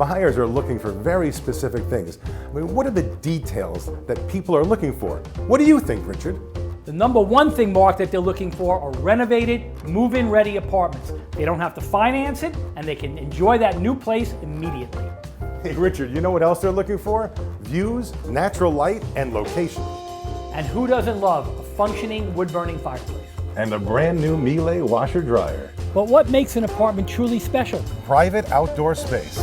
buyers are looking for very specific things. I mean, what are the details that people are looking for? What do you think, Richard? The number one thing, Mark, that they're looking for are renovated, move-in ready apartments. They don't have to finance it, and they can enjoy that new place immediately. Hey, Richard, you know what else they're looking for? Views, natural light, and location. And who doesn't love a functioning wood-burning fireplace? And a brand new Miele washer dryer. But what makes an apartment truly special? Private outdoor space.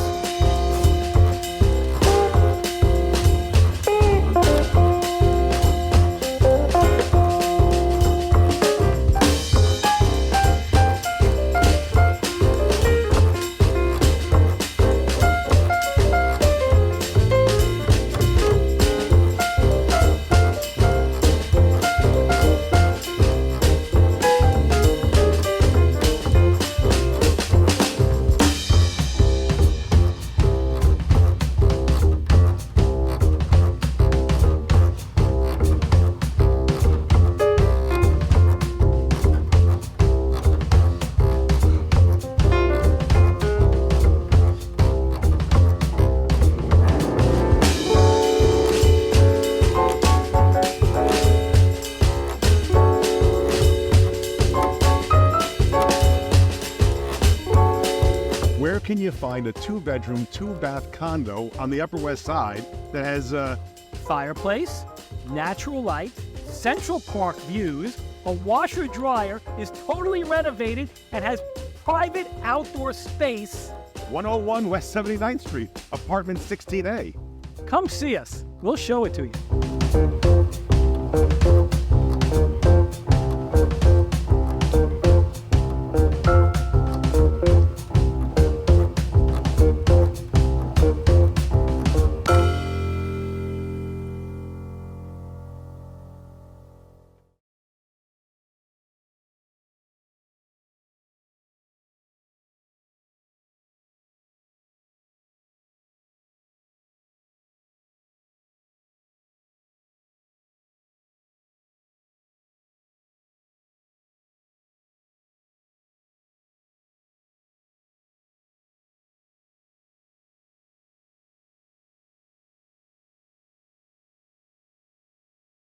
Where can you find a 2-bedroom, 2-bath condo on the Upper West Side that has Fireplace, natural light, Central Park views, a washer dryer, is totally renovated, and has private outdoor space? 101 West 79th Street, apartment 16A? Come see us. We'll show it to you.